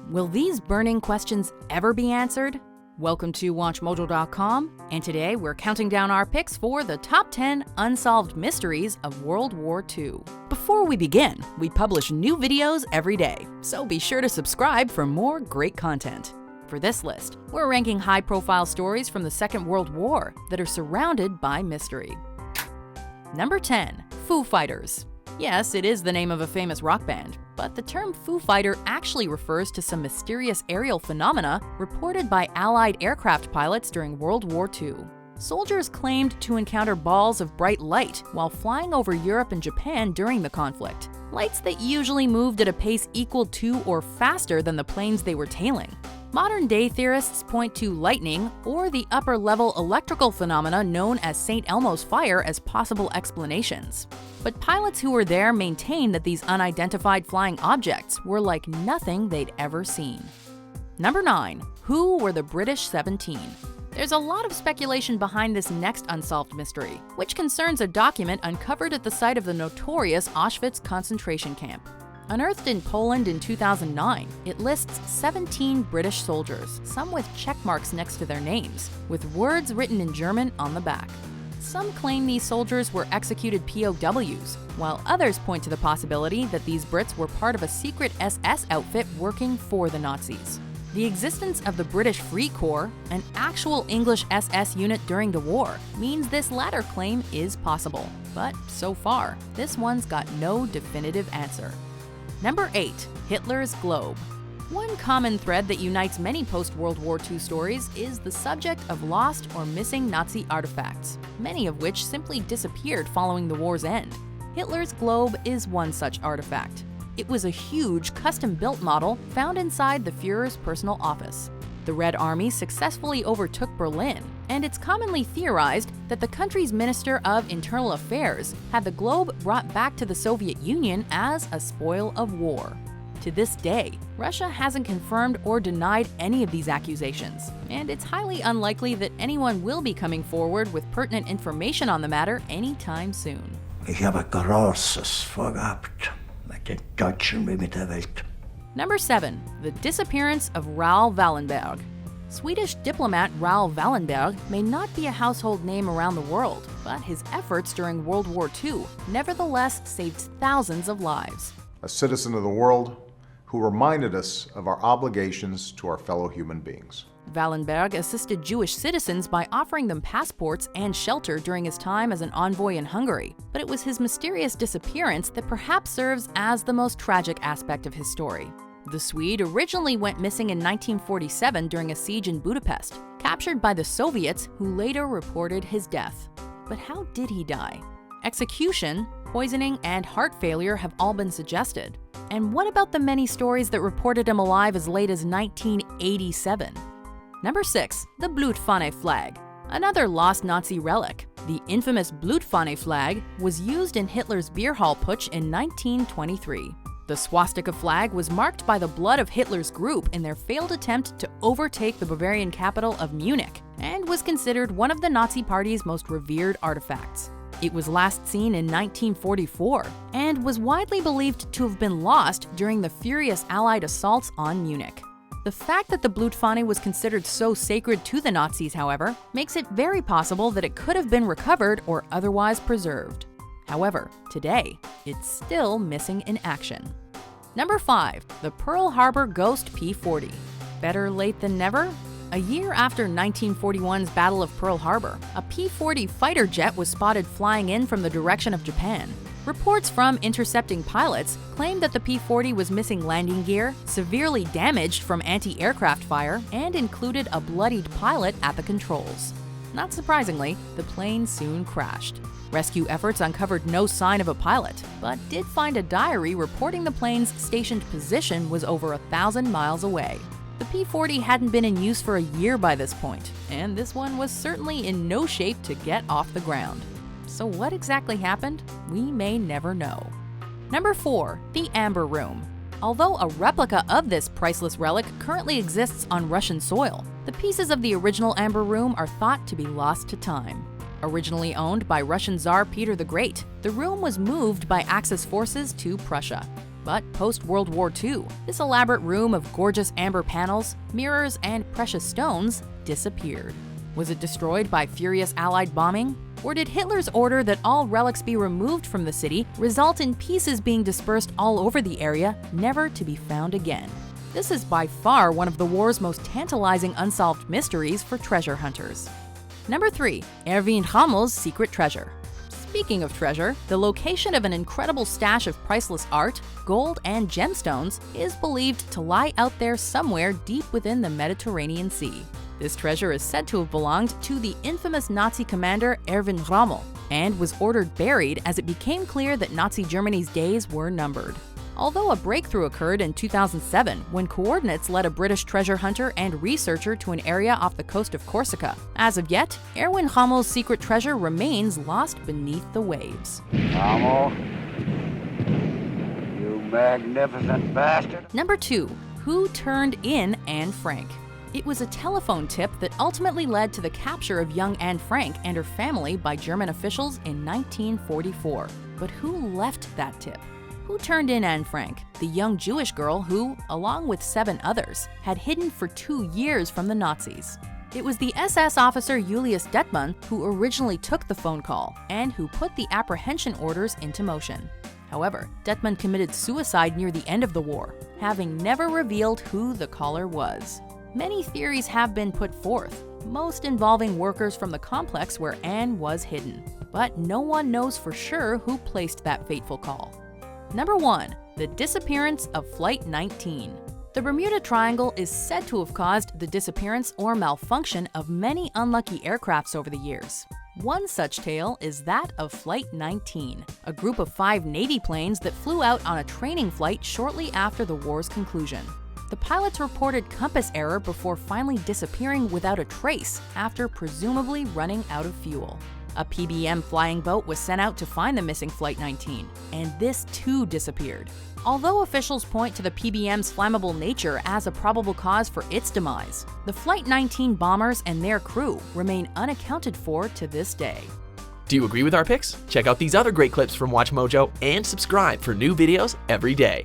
Will these burning questions ever be answered? Welcome to WatchMojo.com, and today we're counting down our picks for the top 10 unsolved mysteries of World War II. Before we begin, we publish new videos every day, so be sure to subscribe for more great content. For this list, we're ranking high-profile stories from the Second World War that are surrounded by mystery. Number 10. Foo Fighters. Yes, it is the name of a famous rock band, but the term Foo Fighter actually refers to some mysterious aerial phenomena reported by Allied aircraft pilots during World War II. Soldiers claimed to encounter balls of bright light while flying over Europe and Japan during the conflict. Lights that usually moved at a pace equal to or faster than the planes they were tailing. Modern-day theorists point to lightning or the upper-level electrical phenomena known as St. Elmo's fire as possible explanations. But pilots who were there maintain that these unidentified flying objects were like nothing they'd ever seen. Number 9. Who were the British 17? There's a lot of speculation behind this next unsolved mystery, which concerns a document uncovered at the site of the notorious Auschwitz concentration camp. Unearthed in Poland in 2009, it lists 17 British soldiers, some with check marks next to their names, with words written in German on the back. Some claim these soldiers were executed POWs, while others point to the possibility that these Brits were part of a secret SS outfit working for the Nazis. The existence of the British Free Corps, an actual English SS unit during the war, means this latter claim is possible. But so far, this one's got no definitive answer. Number 8. Hitler's Globe. One common thread that unites many post-World War II stories is the subject of lost or missing Nazi artifacts, many of which simply disappeared following the war's end. Hitler's Globe is one such artifact. It was a huge, custom-built model found inside the Führer's personal office. The Red Army successfully overtook Berlin, and it's commonly theorized that the country's Minister of Internal Affairs had the globe brought back to the Soviet Union as a spoil of war. To this day, Russia hasn't confirmed or denied any of these accusations, and it's highly unlikely that anyone will be coming forward with pertinent information on the matter anytime soon. Ich habe großes vorgehabt mit den Deutschen wie mit der Welt. Number 7. The Disappearance of Raoul Wallenberg. Swedish diplomat Raoul Wallenberg may not be a household name around the world, but his efforts during World War II nevertheless saved thousands of lives. A citizen of the world who reminded us of our obligations to our fellow human beings. Wallenberg assisted Jewish citizens by offering them passports and shelter during his time as an envoy in Hungary, but it was his mysterious disappearance that perhaps serves as the most tragic aspect of his story. The Swede originally went missing in 1947 during a siege in Budapest, captured by the Soviets, who later reported his death. But how did he die? Execution, poisoning, and heart failure have all been suggested. And what about the many stories that reported him alive as late as 1987? Number 6. The Blutfahne Flag. Another lost Nazi relic. The infamous Blutfahne Flag was used in Hitler's beer hall putsch in 1923. The swastika flag was marked by the blood of Hitler's group in their failed attempt to overtake the Bavarian capital of Munich, and was considered one of the Nazi Party's most revered artifacts. It was last seen in 1944, and was widely believed to have been lost during the furious Allied assaults on Munich. The fact that the Blutfahne was considered so sacred to the Nazis, however, makes it very possible that it could have been recovered or otherwise preserved. However, today, it's still missing in action. Number 5. The Pearl Harbor Ghost P-40. Better late than never? A year after 1941's Battle of Pearl Harbor, a P-40 fighter jet was spotted flying in from the direction of Japan. Reports from intercepting pilots claimed that the P-40 was missing landing gear, severely damaged from anti-aircraft fire, and included a bloodied pilot at the controls. Not surprisingly, the plane soon crashed. Rescue efforts uncovered no sign of a pilot, but did find a diary reporting the plane's stationed position was over 1,000 miles away. The P-40 hadn't been in use for a year by this point, and this one was certainly in no shape to get off the ground. So what exactly happened? We may never know. Number 4. The Amber Room. Although a replica of this priceless relic currently exists on Russian soil, the pieces of the original Amber Room are thought to be lost to time. Originally owned by Russian Tsar Peter the Great, the room was moved by Axis forces to Prussia. But post-World War II, this elaborate room of gorgeous amber panels, mirrors, and precious stones disappeared. Was it destroyed by furious Allied bombing? Or did Hitler's order that all relics be removed from the city result in pieces being dispersed all over the area, never to be found again? This is by far one of the war's most tantalizing unsolved mysteries for treasure hunters. Number 3. Erwin Rommel's secret treasure. Speaking of treasure, the location of an incredible stash of priceless art, gold, and gemstones is believed to lie out there somewhere deep within the Mediterranean Sea. This treasure is said to have belonged to the infamous Nazi commander Erwin Rommel and was ordered buried as it became clear that Nazi Germany's days were numbered. Although a breakthrough occurred in 2007 when coordinates led a British treasure hunter and researcher to an area off the coast of Corsica, as of yet, Erwin Rommel's secret treasure remains lost beneath the waves. Rommel, you magnificent bastard. Number 2. Who turned in Anne Frank? It was a telephone tip that ultimately led to the capture of young Anne Frank and her family by German officials in 1944. But who left that tip? Who turned in Anne Frank, the young Jewish girl who, along with 7 others, had hidden for 2 years from the Nazis? It was the SS officer Julius Detmann who originally took the phone call and who put the apprehension orders into motion. However, Detmann committed suicide near the end of the war, having never revealed who the caller was. Many theories have been put forth, most involving workers from the complex where Anne was hidden. But no one knows for sure who placed that fateful call. Number 1. The disappearance of Flight 19. The Bermuda Triangle is said to have caused the disappearance or malfunction of many unlucky aircrafts over the years. One such tale is that of Flight 19, a group of 5 Navy planes that flew out on a training flight shortly after the war's conclusion. The pilots reported compass error before finally disappearing without a trace after presumably running out of fuel. A PBM flying boat was sent out to find the missing Flight 19, and this too disappeared. Although officials point to the PBM's flammable nature as a probable cause for its demise, the Flight 19 bombers and their crew remain unaccounted for to this day. Do you agree with our picks? Check out these other great clips from WatchMojo and subscribe for new videos every day.